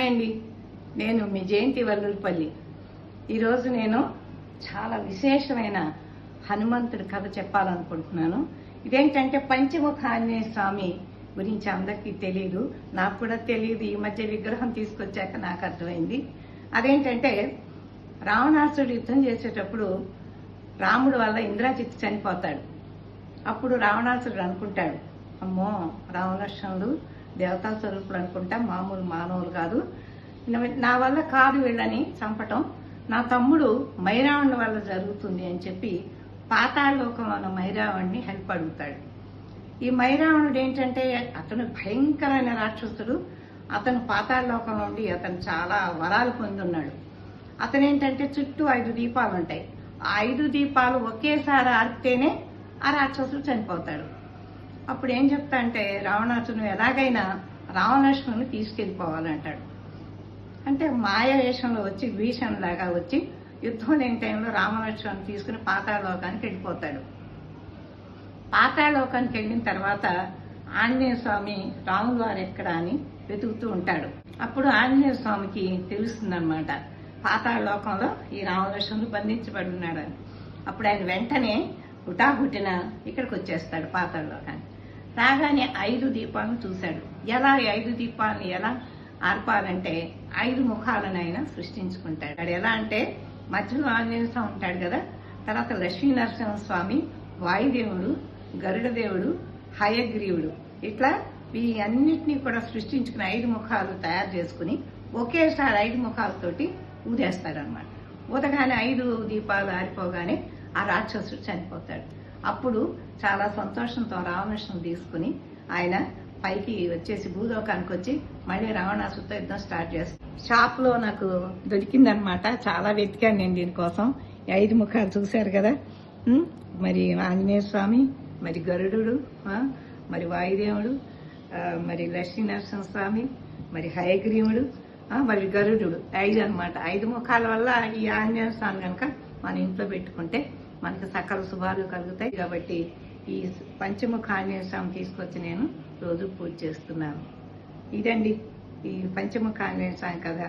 Hi అండి, నేను మీ జయంతి వల్లులపల్లి. ఈరోజు నేను చాలా విశేషమైన హనుమంతుడి కథ చెప్పాలనుకుంటున్నాను. ఇదేంటంటే పంచముఖ ఆంజనేయ స్వామి గురించి అందరికీ తెలియదు, నాకు కూడా తెలియదు. ఈ మధ్య విగ్రహం తీసుకొచ్చాక నాకు అర్థమైంది. అదేంటంటే రావణాసురుడు యుద్ధం చేసేటప్పుడు రాముడు వల్ల ఇంద్రజిత్ చనిపోతాడు. అప్పుడు రావణాసురుడు అనుకుంటాడు, అమ్మో రావణాసురుడు దేవతా స్వరూపులు అనుకుంటా, మామూలు మానవులు కాదు, నా వల్ల కాదు వీళ్ళని చంపటం, నా తమ్ముడు మైరావణుడి వల్ల జరుగుతుంది అని చెప్పి పాతాళలోకంలో ఉన్న మైరావణుడిని హెల్ప్ అడుగుతాడు. ఈ మైరావణుడు ఏంటంటే అతను భయంకరమైన రాక్షసుడు. అతను పాతాళలోకంలో ఉండి అతను చాలా వరాలు పొందున్నాడు. అతనేంటంటే చుట్టూ 5 దీపాలు ఉంటాయి. ఆ 5 దీపాలు ఒకేసారి ఆర్పితేనే ఆ రాక్షసుడు చనిపోతాడు. అప్పుడు ఏం చెప్తా అంటే రావణాసురుడు ఎలాగైనా రావణాసురుని తీసుకెళ్లిపోవాలంటాడు. అంటే మాయ వేషంలో వచ్చి భీషణలాగా వచ్చి యుద్ధం లేని టైంలో రావణాసురుని తీసుకుని పాతాళలోకానికి వెళ్ళిపోతాడు. పాతాళలోకానికి వెళ్ళిన తర్వాత ఆంజనేయ స్వామి రాముల వారు ఎక్కడ అని వెతుకుతూ ఉంటాడు. అప్పుడు ఆంజనేయ స్వామికి తెలుస్తుందన్నమాట పాతాళలోకంలో ఈ రావణాసురుడు బంధించబడి ఉన్నాడని. అప్పుడు ఆయన వెంటనే హుటాహుటిన ఇక్కడికి వచ్చేస్తాడు పాతాళలోకానికి. రాగానే 5 దీపాలను చూశాడు. ఎలా 5 దీపాలను ఎలా ఆర్పాలంటే 5 ముఖాలను ఆయన సృష్టించుకుంటాడు. అది ఎలా అంటే మధ్యలో ఆంజనేయ స్వామి ఉంటాడు కదా, తర్వాత లక్ష్మీ నరసింహస్వామి, వాయుదేవుడు, గరుడ దేవుడు, హయగ్రీవుడు, ఇట్లా ఈ అన్నిటినీ కూడా సృష్టించుకుని 5 ముఖాలు తయారు చేసుకుని ఒకేసారి 5 ముఖాలతోటి ఊదేస్తాడనమాట. ఊదగానే 5 దీపాలు ఆరిపోగానే ఆ రాక్షసుడు చనిపోతాడు. అప్పుడు చాలా సంతోషంతో రావణాసురుని తీసుకుని ఆయన పైకి వచ్చేసి భూలోకానికి వచ్చి మళ్ళీ రావణాసురుతో యుద్ధం స్టార్ట్ చేస్తాడు. షాప్ లో నాకు దొరికిందనమాట, చాలా వెతికాను నేను దీనికోసం. 5 ముఖాలు చూశారు కదా, మరి ఆంజనేయ స్వామి, మరి గరుడు, మరి వాయుదేవుడు, మరి లక్ష్మీ నరసింహస్వామి, మరి హయగ్రీవుడు, మరి గరుడు, 5 అనమాట. 5 ముఖాల వల్ల ఈ ఆంజనేయ స్వామి కనుక మన ఇంట్లో పెట్టుకుంటే మనకు సకల శుభాలు కలుగుతాయి. కాబట్టి ఈ పంచముఖ ఆంజనేయ స్వామి తీసుకొచ్చి నేను రోజు పూజ చేస్తున్నాను. ఇదండి ఈ పంచముఖ ఆంజనేయ స్వామి కథ.